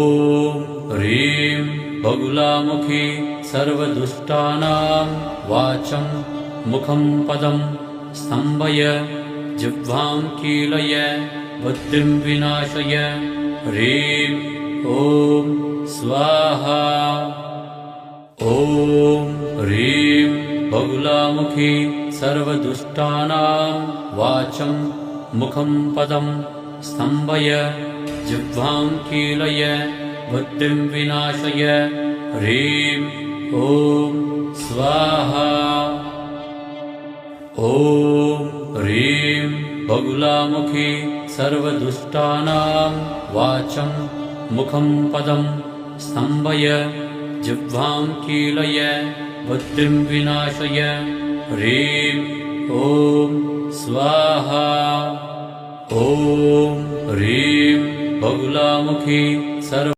ॐ ह्रीं बगुलामुखी सर्वदुष्टानां वाचं मुखं पदं स्तम्भय जिह्वां कीलय बुद्धिं विनाशय। ह्रीं ॐ स्वाहा। ॐ ह्रीं बगुलामुखी सर्वदुष्टानां वाचं मुखं पदं स्तम्भय जिह्वां कीलय बुद्धिं विनाशय। ह्रीं ॐ स्वाहा। ॐ ह्रीं बगुलामुखी सर्वदुष्टानां वाचं मुखं पदं स्तम्भय जिह्वां कीलय बुद्धिं विनाशय। ह्रीं ॐ स्वाहा। ॐ ह्रीं बगुलामुखी सर्व